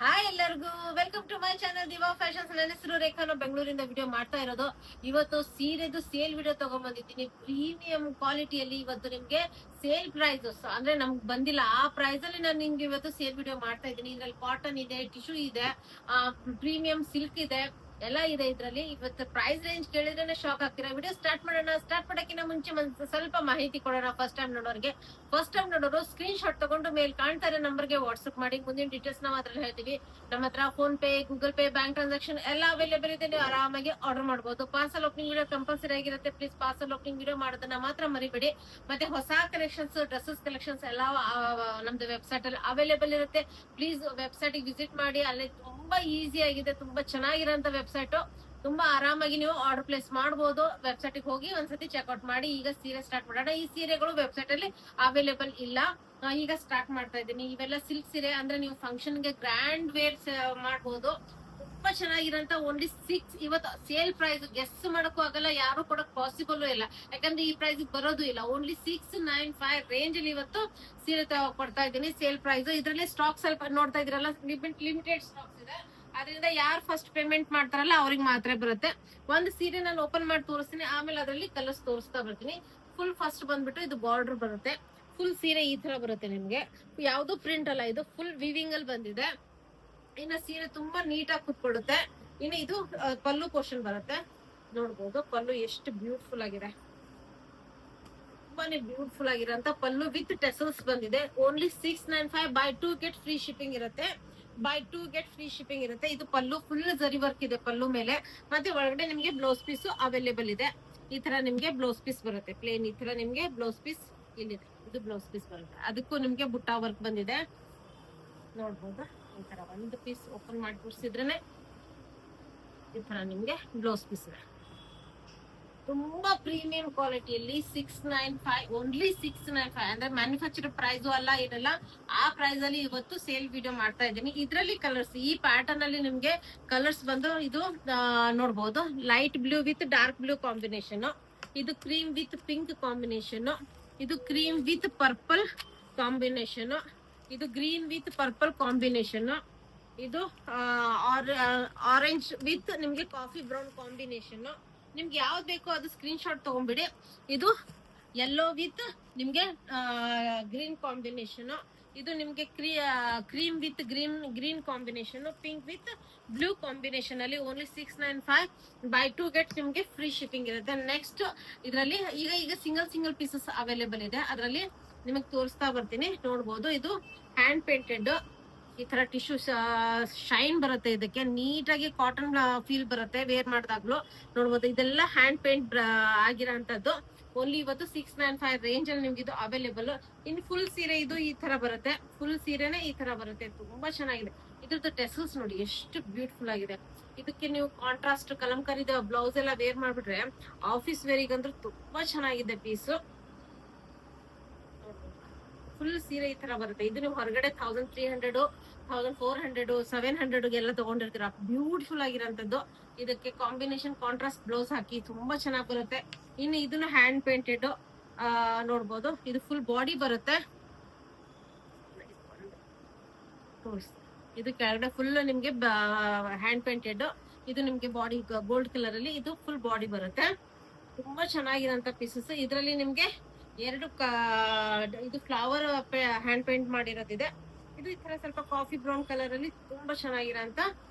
Hi ಎಲ್ಲರಿಗೂ welcome to my channel Diva Fashions. ನನ್ನ ಹೆಸರು ರೇಖಾನು, ಬೆಂಗಳೂರಿಂದ ವಿಡಿಯೋ ಮಾಡ್ತಾ ಇರೋದು. ಇವತ್ತು ಸೀರೆದು ಸೇಲ್ ವಿಡಿಯೋ ತಗೊಂಡ್ಬಂದಿದ್ದೀನಿ. ಪ್ರೀಮಿಯಂ ಕ್ವಾಲಿಟಿಯಲ್ಲಿ ಇವತ್ತು ನಿಮ್ಗೆ ಸೇಲ್ ಪ್ರೈಸಸ್ ಅಂದ್ರೆ ನಮ್ಗೆ ಬಂದಿಲ್ಲ ಆ ಪ್ರೈಸ್ ಅಲ್ಲಿ ನಾನು ನಿಮ್ಗೆ ಇವತ್ತು ಸೇಲ್ ವಿಡಿಯೋ ಮಾಡ್ತಾ ಇದ್ದೀನಿ. ಇದ್ರಲ್ಲಿ ಕಾಟನ್ ಇದೆ, ಟಿಶ್ಯೂ ಇದೆ, ಪ್ರೀಮಿಯಂ ಸಿಲ್ಕ್ ಇದೆ, ಎಲ್ಲ ಇದೆ ಇದ್ರಲ್ಲಿ. ಇವತ್ತು ಪ್ರೈಸ್ ರೇಂಜ್ ಕೇಳಿದ್ರೆ ಶಾಕ್ ಆಗ್ತೀರಾ. ವಿಡಿಯೋ ಸ್ಟಾರ್ಟ್ ಮಾಡೋಣ. ಸ್ಟಾರ್ಟ್ ಮಾಡಕ್ಕಿಂತ ಮುಂಚೆ ಸ್ವಲ್ಪ ಮಾಹಿತಿ ಕೊಡೋಣ. ಫಸ್ಟ್ ಟೈಮ್ ನೋಡೋರು ಸ್ಕ್ರೀನ್ ಶಾಟ್ ತಗೊಂಡು ಮೇಲ್ ಕಾಣ್ತಾ ಇರೋ ನಂಬರ್ಗೆ ವಾಟ್ಸ್ಆಪ್ ಮಾಡಿ. ಮುಂದಿನ ಡೀಟೇಲ್ಸ್ ನಾವು ಅದ್ರಲ್ಲಿ ಹೇಳ್ತೀವಿ. ನಮ್ಮ ಹತ್ರ phone pay, Google pay, bank transaction ಎಲ್ಲ ಅವೈಲೇಬಲ್ ಇದೆ. ನೀವು ಆರಾಮಾಗಿ ಆರ್ಡರ್ ಮಾಡಬಹುದು. ಪಾರ್ಸಲ್ ಓಪನಿಂಗ್ ವಿಡಿಯೋ ಕಂಪಲ್ಸರಿ ಆಗಿರುತ್ತೆ. ಪ್ಲೀಸ್ ಪಾರ್ಸಲ್ ಓಪನಿಂಗ್ ವಿಡಿಯೋ ಮಾಡೋದನ್ನ ಮಾತ್ರ ಮರಿಬೇಡಿ. ಮತ್ತೆ ಹೊಸ ಕಲೆಕ್ಷನ್ಸ್, ಡ್ರೆಸ್ಸಸ್ ಕಲೆಕ್ಷನ್ಸ್ ಎಲ್ಲ ನಮ್ದು ವೆಬ್ಸೈಟ್ ಅಲ್ಲಿ ಅವೈಲೇಬಲ್ ಇರುತ್ತೆ. ಪ್ಲೀಸ್ ವೆಬ್ಸೈಟ್ ವಿಸಿಟ್ ಮಾಡಿ. ಅಲ್ಲಿ ತುಂಬಾ ಈಸಿ ಆಗಿದೆ, ತುಂಬಾ ಚೆನ್ನಾಗಿರೋಂತ ವೆಬ್ಸೈಟ್. ತುಂಬಾ ಆರಾಮಾಗಿ ನೀವು ಆರ್ಡರ್ ಪ್ಲೇಸ್ ಮಾಡಬಹುದು. ವೆಬ್ಸೈಟ್ ಹೋಗಿ ಒಂದ್ಸತಿ ಚೆಕ್ಔಟ್ ಮಾಡಿ. ಈಗ ಸೀರೆ ಸ್ಟಾರ್ಟ್ ಮಾಡೋಣ. ಈ ಸೀರೆಗಳು ವೆಬ್ಸೈಟ್ ಅಲ್ಲಿ ಅವೈಲೇಬಲ್ ಇಲ್ಲ. ಈಗ ಸ್ಟಾರ್ಟ್ ಮಾಡ್ತಾ ಇದ್ದೀನಿ. ಇವೆಲ್ಲ ಸಿಲ್ಕ್ ಸೀರೆ ಅಂದ್ರೆ ನೀವು ಫಂಕ್ಷನ್ ಗೆ ಗ್ರ್ಯಾಂಡ್ ವೇರ್ ಮಾಡಬಹುದು. ತುಂಬಾ ಚೆನ್ನಾಗಿರಂತ ಓನ್ಲಿ 6. ಇವತ್ತು ಸೇಲ್ ಪ್ರೈಸ್ ಗೆಸ್ ಮಾಡಕ್ಕೂ ಆಗಲ್ಲ, ಯಾರು ಕೊಡಕ್ ಪಾಸಿಬಲ್ ಇಲ್ಲ. ಯಾಕಂದ್ರೆ ಈ ಪ್ರೈಸ್ ಬರೋದು ಇಲ್ಲ. ಓನ್ಲಿ 695 ರೇಂಜ್ ಅಲ್ಲಿ ಇವತ್ತು ಸೀರೆ ಕೊಡ್ತಾ ಇದ್ದೀನಿ. ಸೇಲ್ ಪ್ರೈಸ್ ಇದ್ರಲ್ಲಿ ಸ್ಟಾಕ್ ಸ್ವಲ್ಪ ನೋಡ್ತಾ ಇದ್ರಲ್ಲ, ಲಿಮಿಟೆಡ್ ಸ್ಟಾಕ್ಸ್ ಇದೆ. ಅದರಿಂದ ಯಾರು ಫಸ್ಟ್ ಪೇಮೆಂಟ್ ಮಾಡ್ತಾರಲ್ಲ ಅವ್ರಿಗೆ ಮಾತ್ರ ಬರುತ್ತೆ. ಒಂದು ಸೀರೆ ನಾನು ಓಪನ್ ಮಾಡಿ ತೋರಿಸ್ತೀನಿ, ಆಮೇಲೆ ಅದರಲ್ಲಿ ಕಲರ್ಸ್ ತೋರಿಸ್ತಾ ಬರ್ತೀನಿ. ಫುಲ್ ಫಸ್ಟ್ ಬಂದ್ಬಿಟ್ಟು ಇದು ಬಾರ್ಡರ್ ಬರುತ್ತೆ. ಫುಲ್ ಸೀರೆ ಈ ತರ ಬರುತ್ತೆ ನಿಮ್ಗೆ. ಯಾವ್ದು ಪ್ರಿಂಟ್ ಅಲ್ಲ, ಇದು ಫುಲ್ ವಿವಿಂಗ್ ಅಲ್ಲಿ ಬಂದಿದೆ. ಇನ್ನು ಸೀರೆ ತುಂಬಾ ನೀಟಾಗಿ ಕುತ್ಕೊಳ್ಳುತ್ತೆ. ಇನ್ನು ಇದು ಪಲ್ಲು ಪೋರ್ಷನ್ ಬರುತ್ತೆ. ನೋಡ್ಬೋದು ಪಲ್ಲು ಎಷ್ಟು ಬ್ಯೂಟಿಫುಲ್ ಆಗಿದೆ. ತುಂಬಾನೇ ಬ್ಯೂಟಿಫುಲ್ ಆಗಿರೋಂತ ಪಲ್ಲು ವಿತ್ ಟೆಸಲ್ಸ್ ಬಂದಿದೆ. Only 695. By 2 get free shipping ಇರುತ್ತೆ. ಬೈ 2 ಗೆಟ್ ಫ್ರೀ ಶಿಪ್ಪಿಂಗ್ ಇರುತ್ತೆ. ಇದು ಪಲ್ಲು ಫುಲ್ ಜರಿ ವರ್ಕ್ ಇದೆ ಪಲ್ಲು ಮೇಲೆ. ಮತ್ತೆ ಒಳಗಡೆ ನಿಮ್ಗೆ ಬ್ಲೌಸ್ ಪೀಸ್ ಅವೈಲೇಬಲ್ ಇದೆ. ಈ ತರ ನಿಮ್ಗೆ ಬ್ಲೌಸ್ ಪೀಸ್ ಬರುತ್ತೆ. ಪ್ಲೇನ್ ಈ ತರ ನಿಮ್ಗೆ ಬ್ಲೌಸ್ ಪೀಸ್ ಇಲ್ಲಿದೆ. ಇದು ಬ್ಲೌಸ್ ಪೀಸ್ ಬರುತ್ತೆ. ಅದಕ್ಕೂ ನಿಮ್ಗೆ ಬುಟ್ಟ ವರ್ಕ್ ಬಂದಿದೆ. ನೋಡ್ಬೋದು ಈ ತರ ಒಂದು ಪೀಸ್ ಓಪನ್ ಮಾಡಿ ತೋರಿಸಿದ್ರೇನೆ ಈ ತರ ನಿಮ್ಗೆ ಬ್ಲೌಸ್ ಪೀಸ್ ಇದೆ. ತುಂಬಾ ಪ್ರೀಮಿಯಂ ಕ್ವಾಲಿಟಿಯಲ್ಲಿ 695. ಓನ್ಲಿ 695 ಅಂದ್ರೆ ಮ್ಯಾನುಫ್ಯಾಕ್ಚರ್ ಪ್ರೈಸ್ ಅಲ್ಲ, ಏನಲ್ಲ. ಆ ಪ್ರೈಸ್ ಅಲ್ಲಿ ಇವತ್ತು ಸೇಲ್ ವಿಡಿಯೋ ಮಾಡ್ತಾ ಇದ್ದೀನಿ. ಇದ್ರಲ್ಲಿ ಕಲರ್ಸ್, ಈ ಪ್ಯಾಟರ್ನ್ ಅಲ್ಲಿ ನಿಮ್ಗೆ ಕಲರ್ಸ್ ಬಂದು ಇದು ನೋಡ್ಬೋದು. Light blue with dark blue combination, ಇದು ಕ್ರೀಮ್ ವಿತ್ ಪಿಂಕ್ ಕಾಂಬಿನೇಷನ್, ಇದು ಕ್ರೀಮ್ ವಿತ್ ಪರ್ಪಲ್ ಕಾಂಬಿನೇಷನ್, ಇದು ಗ್ರೀನ್ ವಿತ್ ಪರ್ಪಲ್ ಕಾಂಬಿನೇಷನ್, ಇದು ಆರೆಂಜ್ ವಿತ್ ನಿಮ್ಗೆ ಕಾಫಿ ಬ್ರೌನ್ ಕಾಂಬಿನೇಷನ್. ನಿಮ್ಗೆ ಯಾವ್ದು ಬೇಕೋ ಅದು ಸ್ಕ್ರೀನ್ ಶಾಟ್ ತಗೊಂಡ್ಬಿಡಿ. ಇದು ಯೆಲ್ಲೋ ವಿತ್ ನಿಮ್ಗೆ ಗ್ರೀನ್ ಕಾಂಬಿನೇಷನ್, ಇದು ನಿಮ್ಗೆ cream with green combination, pink with blue combination ಅಲ್ಲಿ ಓನ್ಲಿ 695. ಬೈ 2 ಗೆಟ್ ನಿಮ್ಗೆ ಫ್ರೀ ಶಿಪ್ಪಿಂಗ್ ಇರುತ್ತೆ. ನೆಕ್ಸ್ಟ್ ಇದರಲ್ಲಿ ಈಗ ಸಿಂಗಲ್ ಪೀಸಸ್ ಅವೈಲೇಬಲ್ ಇದೆ. ಅದರಲ್ಲಿ ನಿಮಗೆ ತೋರಿಸ್ತಾ ಬರ್ತೀನಿ. ನೋಡ್ಬೋದು ಇದು ಹ್ಯಾಂಡ್ ಪೇಂಟೆಡ್. ಈ ತರ ಟಿಶ್ಯೂ ಶೈನ್ ಬರುತ್ತೆ. ಇದಕ್ಕೆ ನೀಟಾಗಿ ಕಾಟನ್ ಫೀಲ್ ಬರುತ್ತೆ ವೇರ್ ಮಾಡಿದಾಗ್ಲು. ನೋಡ್ಬೋದು ಇದೆಲ್ಲ ಹ್ಯಾಂಡ್ ಪೇಂಟ್ ಆಗಿರೋಂಥದ್ದು. ಓನ್ಲಿ ಇವತ್ತು 695 ರೇಂಜ್ ಅಲ್ಲಿ ನಿಮ್ಗೆ ಇದು ಅವೈಲೇಬಲ್. ಇನ್ನು ಫುಲ್ ಸೀರೆ ಇದು ಈ ತರ ಬರುತ್ತೆ. ಫುಲ್ ಸೀರೆನೆ ಈ ತರ ಬರುತ್ತೆ. ತುಂಬಾ ಚೆನ್ನಾಗಿದೆ. ಇದ್ರದ್ದು ಟೆಸಲ್ಸ್ ನೋಡಿ ಎಷ್ಟು ಬ್ಯೂಟಿಫುಲ್ ಆಗಿದೆ. ಇದಕ್ಕೆ ನೀವು ಕಾಂಟ್ರಾಸ್ಟ್ ಕಲಂಕರಿದ ಬ್ಲೌಸ್ ಎಲ್ಲ ವೇರ್ ಮಾಡ್ಬಿಟ್ರೆ ಆಫೀಸ್ ವೇರಿಗಂದ್ರೂ ತುಂಬಾ ಚೆನ್ನಾಗಿದೆ ಪೀಸ್. ಫುಲ್ ಸೀರೆ ಈ ತರ ಬರುತ್ತೆ. ಇದು ನೀವು ಹೊರಗಡೆ 1300, 1400, 700 ಎಲ್ಲ ತಗೊಂಡಿರ್ತೀರ. ಬ್ಯೂಟಿಫುಲ್ ಆಗಿರೋಂಥದ್ದು. ಇದಕ್ಕೆ ಕಾಂಬಿನೇಷನ್ ಕಾಂಟ್ರಾಸ್ಟ್ ಬ್ಲೌಸ್ ಹಾಕಿ ತುಂಬಾ ಚೆನ್ನಾಗಿ ಬರುತ್ತೆ. ಇನ್ನು ಇದನ್ನು ಹ್ಯಾಂಡ್ ಪೇಂಟೆಡ್ ನೋಡ್ಬೋದು. ಇದು ಫುಲ್ ಬಾಡಿ ಬರುತ್ತೆ. ಇದು ಕೆಳಗಡೆ ಫುಲ್ ನಿಮ್ಗೆ ಹ್ಯಾಂಡ್ ಪೇಂಟೆಡ್. ಇದು ನಿಮ್ಗೆ ಬಾಡಿ ಗೋಲ್ಡ್ ಕಲರ್ ಅಲ್ಲಿ ಇದು ಫುಲ್ ಬಾಡಿ ಬರುತ್ತೆ. ತುಂಬಾ ಚೆನ್ನಾಗಿರೋಂತ ಪೀಸಸ್. ಇದರಲ್ಲಿ ನಿಮ್ಗೆ ಎರಡು ಇದು ಫ್ಲವರ್ ಹ್ಯಾಂಡ್ ಪೇಂಟ್ ಮಾಡಿರೋದಿದೆ. ಇದು ಈ ತರ ಸ್ವಲ್ಪ ಕಾಫಿ ಬ್ರೌನ್ ಕಲರ್ ಅಲ್ಲಿ ತುಂಬಾ ಚೆನ್ನಾಗಿರೋಂತ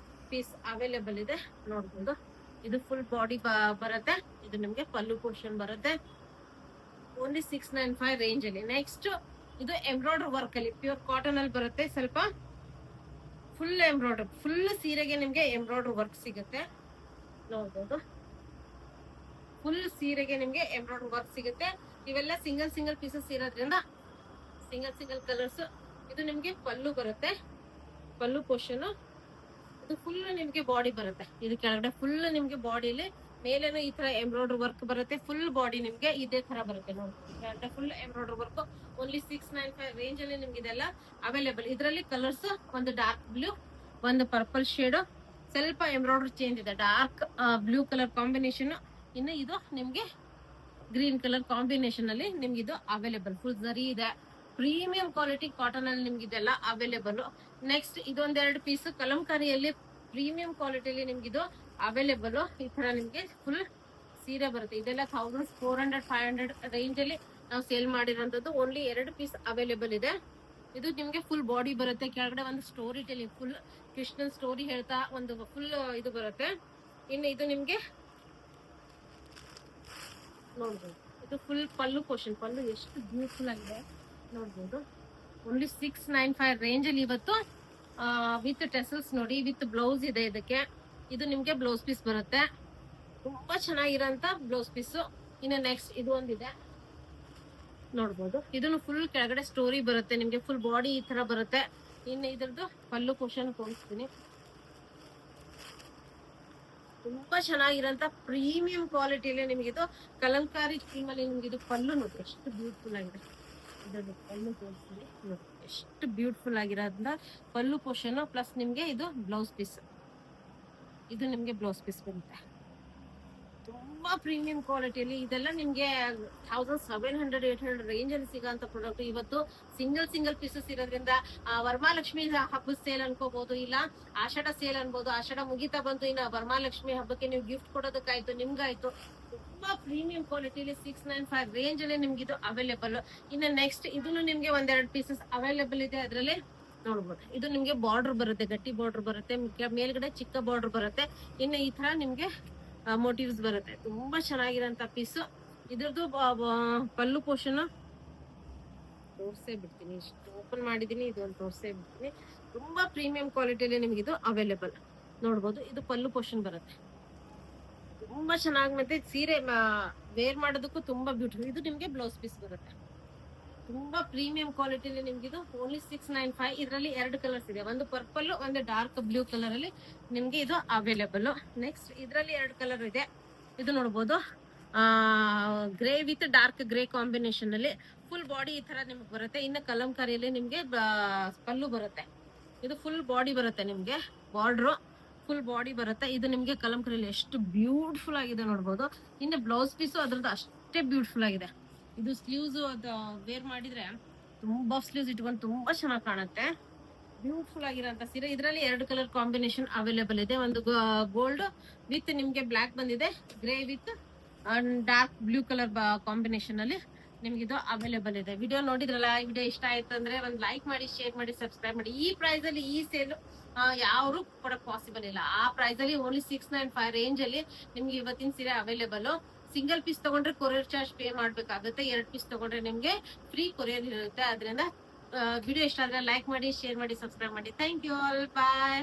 ಪೀಸ್ ಅವೈಲೇಬಲ್ ಇದೆ. ನೋಡ್ಬೋದು ಇದು ಫುಲ್ ಬಾಡಿ ಬರುತ್ತೆ. ಇದು ನಿಮ್ಗೆ ಪಲ್ಲು ಪೋರ್ಷನ್ ಬರುತ್ತೆ. ಓನ್ಲಿ 695 ರೇಂಜ್ ಅಲ್ಲಿ. ನೆಕ್ಸ್ಟ್ ಇದು ಎಂಬ್ರಾಯ್ಡರ್ ವರ್ಕ್ ಅಲ್ಲಿ ಪ್ಯೂರ್ ಕಾಟನ್ ಅಲ್ಲಿ ಬರುತ್ತೆ. ಸ್ವಲ್ಪ ಫುಲ್ ಎಂಬ್ರಾಯ್ಡರ್, ಫುಲ್ ಸೀರೆಗೆ ನಿಮ್ಗೆ ಎಂಬ್ರಾಯ್ಡರ್ ವರ್ಕ್ ಸಿಗುತ್ತೆ. ನೋಡ್ಬೋದು ಫುಲ್ ಸೀರೆಗೆ ನಿಮ್ಗೆ ಎಂಬ್ರಾಯ್ಡರ್ ವರ್ಕ್ ಸಿಗುತ್ತೆ. ಇವೆಲ್ಲ ಸಿಂಗಲ್ ಪೀಸಸ್ ಇರೋದ್ರಿಂದ ಸಿಂಗಲ್ ಕಲರ್ಸ್. ಇದು ನಿಮ್ಗೆ ಪಲ್ಲು ಬರುತ್ತೆ, ಪಲ್ಲು ಪೋರ್ಷನ್. ಇದು ಫುಲ್ ನಿಮ್ಗೆ ಬಾಡಿ ಬರುತ್ತೆ. ಇದು ಕೆಳಗಡೆ ಫುಲ್ ನಿಮ್ಗೆ ಬಾಡಿಲಿ ಮೇಲೇನು ಈ ತರ ಎಂಬ್ರಾಯ್ಡರ್ ವರ್ಕ್ ಬರುತ್ತೆ. ಫುಲ್ ಬಾಡಿ ನಿಮ್ಗೆ ಇದೇ ತರ ಬರುತ್ತೆ. ನೋಡಿ full embroider work. Only 695 range ಅಲ್ಲಿ ನಿಮ್ಗೆ ಇದೆಲ್ಲ ಅವೈಲೇಬಲ್. ಇದರಲ್ಲಿ ಕಲರ್ಸ್ ಒಂದು ಡಾರ್ಕ್ ಬ್ಲೂ, ಒಂದು ಪರ್ಪಲ್ ಶೇಡ್, ಸ್ವಲ್ಪ ಎಂಬ್ರಾಯ್ಡರ್ ಚೇಂಜ್ ಇದೆ, ಡಾರ್ಕ್ ಬ್ಲೂ ಕಲರ್ ಕಾಂಬಿನೇಷನ್. ಇನ್ನು ಇದು ನಿಮ್ಗೆ ಗ್ರೀನ್ ಕಲರ್ ಕಾಂಬಿನೇಷನ್ ಅಲ್ಲಿ ನಿಮ್ಗೆ ಇದು ಅವೈಲೇಬಲ್. ಫುಲ್ ಜರಿ ಇದೆ, ಪ್ರೀಮಿಯಂ ಕ್ವಾಲಿಟಿ ಕಾಟನ್ ಅಲ್ಲಿ ನಿಮ್ಗೆ ಇದೆಲ್ಲ ಅವೈಲೇಬಲ್. ನೆಕ್ಸ್ಟ್ ಇದೊಂದೆರಡು ಪೀಸ್ ಕಲಂಕಾರಿಯಲ್ಲಿ ಪ್ರೀಮಿಯಂ ಕ್ವಾಲಿಟಿಯಲ್ಲಿ ನಿಮ್ಗೆ ಇದು ಅವೈಲೇಬಲ್. ಈ ತರ ನಿಮ್ಗೆ ಫುಲ್ ಸೀರೆ ಬರುತ್ತೆ. ಇದೆಲ್ಲ 1400-500 ರೇಂಜ್ ಅಲ್ಲಿ ನಾವು ಸೇಲ್ ಮಾಡಿರೋಂಥದ್ದು. ಓನ್ಲಿ 2 ಪೀಸ್ ಅವೈಲೇಬಲ್ ಇದೆ. ಇದು ನಿಮ್ಗೆ ಫುಲ್ ಬಾಡಿ ಬರುತ್ತೆ. ಕೆಳಗಡೆ ಒಂದು story telling full Krishnan story ಹೇಳ್ತಾ ಒಂದು ಫುಲ್ ಇದು ಬರುತ್ತೆ. ಇನ್ನು ಇದು ನಿಮ್ಗೆ ನೋಡ್ಬೋದು, ಇದು ಫುಲ್ ಪಲ್ಲು ಪೋರ್ಷನ್. ಪಲ್ಲು ಎಷ್ಟು ಬ್ಯೂಟಿಫುಲ್ ಆಗಿದೆ ನೋಡ್ಬೋದು. ಓನ್ಲಿ 695 ರೇಂಜ್ ಅಲ್ಲಿ ಇವತ್ತು ವಿತ್ ಟೆಸಲ್ಸ್ ನೋಡಿ, ವಿತ್ ಬ್ಲೌಸ್ ಇದೆ ಇದಕ್ಕೆ. ಇದು ನಿಮ್ಗೆ ಬ್ಲೌಸ್ ಪೀಸ್ ಬರುತ್ತೆ. ತುಂಬಾ ಚೆನ್ನಾಗಿರೋಂತ ಬ್ಲೌಸ್ ಪೀಸ್. ಇನ್ನು ನೆಕ್ಸ್ಟ್ ಇದು ಒಂದಿದೆ ನೋಡ್ಬೋದು. ಇದನ್ನು ಫುಲ್ ಕೆಳಗಡೆ ಸ್ಟೋರಿ ಬರುತ್ತೆ ನಿಮ್ಗೆ, ಫುಲ್ ಬಾಡಿ ಈ ತರ ಬರುತ್ತೆ. ಇನ್ನು ಇದ್ರದ್ದು ಪಲ್ಲು ಪೋರ್ಷನ್ ತೋರಿಸ್ತೀನಿ. ತುಂಬಾ ಚೆನ್ನಾಗಿರೋಂತ ಪ್ರೀಮಿಯಂ ಕ್ವಾಲಿಟಿಯಲ್ಲಿ ನಿಮ್ಗೆ ಇದು ಕಲಂಕಾರಿ ಸ್ಕೀಮ್ ಅಲ್ಲಿ ನಿಮ್ಗೆ ಇದು ಪಲ್ಲು ನೋಡಿ ಎಷ್ಟು ಬ್ಯೂಟಿಫುಲ್ ಆಗಿದೆ. ಇದ್ರದ್ದು ಪಲ್ಲು ತೋರಿಸ್ತೀನಿ ನೋಡಿ, ಎಷ್ಟು ಬ್ಯೂಟಿಫುಲ್ ಆಗಿರೋದ್ರಿಂದ ಪಲ್ಲು ಪೋರ್ಷನ್ ಪ್ಲಸ್ ನಿಮ್ಗೆ ಇದು ಬ್ಲೌಸ್ ಪೀಸ್. ಇದು ನಿಮ್ಗೆ ಬ್ಲೌಸ್ ಪೀಸ್ ಬರುತ್ತೆ. ತುಂಬಾ ಪ್ರೀಮಿಯಂ ಕ್ವಾಲಿಟಿಯಲ್ಲಿ ಇದೆಲ್ಲ ನಿಮ್ಗೆ 1700-800 ರೇಂಜ್ ಅಲ್ಲಿ ಸಿಗೋಂತ ಪ್ರಾಡಕ್ಟ್. ಇವತ್ತು ಸಿಂಗಲ್ ಪೀಸಸ್ ಇರೋದ್ರಿಂದ ವರಮಹಾಲಕ್ಷ್ಮಿ ಹಬ್ಬದ ಸೇಲ್ ಅನ್ಕೋಬಹುದು, ಇಲ್ಲ ಆಷಾಢ ಸೇಲ್ ಅನ್ಬೋದು. ಆಷಾಢ ಮುಗಿತಾ ಬಂತು, ಇನ್ನು ವರಮಹಾಲಕ್ಷ್ಮಿ ಹಬ್ಬಕ್ಕೆ ನೀವು ಗಿಫ್ಟ್ ಕೊಡೋದಕ್ಕಾಯ್ತು, ನಿಮ್ಗಾಯ್ತು. ತುಂಬಾ ಪ್ರೀಮಿಯಂ ಕ್ವಾಲಿಟಿಲಿ 695 ರೇಂಜ್ ಅಲ್ಲಿ ನಿಮ್ಗೆ ಇದು ಅವೈಲೇಬಲ್. ಇನ್ನು ನೆಕ್ಸ್ಟ್ ಇದನ್ನು ನಿಮ್ಗೆ 1-2 ಪೀಸಸ್ ಅವೈಲೇಬಲ್ ಇದೆ. ಅದ್ರಲ್ಲಿ ನೋಡ್ಬೋದು, ಇದು ನಿಮ್ಗೆ ಬಾರ್ಡರ್ ಬರುತ್ತೆ, ಗಟ್ಟಿ ಬಾರ್ಡರ್ ಬರುತ್ತೆ, ಮೇಲ್ಗಡೆ ಚಿಕ್ಕ ಬಾರ್ಡರ್ ಬರುತ್ತೆ. ಇನ್ನು ಈ ತರ ನಿಮ್ಗೆ ಮೋಟಿವ್ಸ್ ಬರುತ್ತೆ. ತುಂಬಾ ಚೆನ್ನಾಗಿರೋಂತ ಪೀಸು. ಇದ್ರದ್ದು ಪಲ್ಲು ಪೋರ್ಷನ್ ತೋರ್ಸೇ ಬಿಡ್ತೀನಿ, ಇಷ್ಟು ಓಪನ್ ಮಾಡಿದೀನಿ, ಇದೊಂದು ತೋರ್ಸೇ ಬಿಡ್ತೀನಿ. ತುಂಬಾ ಪ್ರೀಮಿಯಂ ಕ್ವಾಲಿಟಿಯಲ್ಲಿ ನಿಮ್ಗೆ ಇದು ಅವೈಲೇಬಲ್ ನೋಡ್ಬೋದು. ಇದು ಪಲ್ಲು ಪೋರ್ಷನ್ ಬರುತ್ತೆ. ತುಂಬಾ ಚೆನ್ನಾಗಿ, ಮತ್ತೆ ಸೀರೆ ವೇರ್ ಮಾಡೋದಕ್ಕೂ ತುಂಬಾ ಬ್ಯೂಟಿಫುಲ್. ಇದು ನಿಮ್ಗೆ ಬ್ಲೌಸ್ ಪೀಸ್ ಬರುತ್ತೆ. ತುಂಬಾ ಪ್ರೀಮಿಯಂ ಕ್ವಾಲಿಟಿಲಿ ನಿಮ್ಗೆ ಇದು ಓನ್ಲಿ 695. ಇದರಲ್ಲಿ 2 ಕಲರ್ಸ್ ಇದೆ, ಒಂದು ಪರ್ಪಲ್, ಒಂದು ಡಾರ್ಕ್ ಬ್ಲೂ ಕಲರ್ ಅಲ್ಲಿ ನಿಮ್ಗೆ ಇದು ಅವೈಲೇಬಲ್. ನೆಕ್ಸ್ಟ್ ಇದರಲ್ಲಿ 2 ಕಲರ್ ಇದೆ. ಇದು ನೋಡ್ಬೋದು, grey with dark grey combination ಅಲ್ಲಿ ಫುಲ್ ಬಾಡಿ ಈ ತರ ನಿಮ್ಗೆ ಬರುತ್ತೆ. ಇನ್ನು ಕಲಂಕಾರಿಯಲ್ಲಿ ನಿಮ್ಗೆ ಪಲ್ಲು ಬರುತ್ತೆ. ಇದು ಫುಲ್ ಬಾಡಿ ಬರುತ್ತೆ ನಿಮ್ಗೆ, ಬಾರ್ಡ್ರು ಫುಲ್ ಬಾಡಿ ಬರುತ್ತೆ. ಇದು ನಿಮ್ಗೆ ಕಲಂಕಾರಿಯಲ್ಲಿ ಎಷ್ಟು ಬ್ಯೂಟಿಫುಲ್ ಆಗಿದೆ ನೋಡ್ಬೋದು. ಇನ್ನು ಬ್ಲೌಸ್ ಪೀಸು ಅದ್ರದ್ದು ಅಷ್ಟೇ ಬ್ಯೂಟಿಫುಲ್ ಆಗಿದೆ. ಇದು ಸ್ಲೀವ್ಸ್ ಅದು ವೇರ್ ಮಾಡಿದ್ರೆ ತುಂಬಾ ಸ್ಲೀವ್ಸ್ ಇಟ್ಕೊಂಡು ತುಂಬಾ ಚೆನ್ನಾಗಿ ಕಾಣುತ್ತೆ. ಬ್ಯೂಟಿಫುಲ್ ಆಗಿರೋಂತ ಸೀರೆ. ಇದರಲ್ಲಿ 2 ಕಲರ್ ಕಾಂಬಿನೇಷನ್ ಅವೈಲೇಬಲ್ ಇದೆ. ಒಂದು ಗೋಲ್ಡ್ ವಿತ್ ನಿಮ್ಗೆ ಬ್ಲಾಕ್ ಬಂದಿದೆ, grey with dark blue colour combination ಅಲ್ಲಿ ನಿಮ್ಗೆ ಇದು ಅವೈಲೇಬಲ್ ಇದೆ. ವಿಡಿಯೋ ನೋಡಿದ್ರಲ್ಲ, ಈ ವಿಡಿಯೋ ಇಷ್ಟ ಆಯ್ತು ಅಂದ್ರೆ ಒಂದು ಲೈಕ್ ಮಾಡಿ, ಶೇರ್ ಮಾಡಿ, ಸಬ್ಸ್ಕ್ರೈಬ್ ಮಾಡಿ. ಈ ಪ್ರೈಸ್ ಅಲ್ಲಿ ಈ ಸೇಲ್ ಯಾರು ಕೊಡಕ್ ಪಾಸಿಬಲ್ ಇಲ್ಲ. ಆ ಪ್ರೈಸ್ ಅಲ್ಲಿ ಓನ್ಲಿ 695 ರೇಂಜ್ ಅಲ್ಲಿ ನಿಮ್ಗೆ ಇವತ್ತಿನ ಸೀರೆ ಅವೈಲೇಬಲ್. ಸಿಂಗಲ್ ಪೀಸ್ ತಗೊಂಡ್ರೆ ಕೊರಿಯರ್ ಚಾರ್ಜ್ ಪೇ ಮಾಡ್ಬೇಕಾಗುತ್ತೆ. 2 ಪೀಸ್ ತಗೊಂಡ್ರೆ ನಿಮ್ಗೆ ಫ್ರೀ ಕೊರಿಯರ್ ಇರುತ್ತೆ. ಅದರಿಂದ ವಿಡಿಯೋ ಇಷ್ಟ ಆದ್ರೆ ಲೈಕ್ ಮಾಡಿ, ಶೇರ್ ಮಾಡಿ, ಸಬ್ಸ್ಕ್ರೈಬ್ ಮಾಡಿ. Thank you all, bye.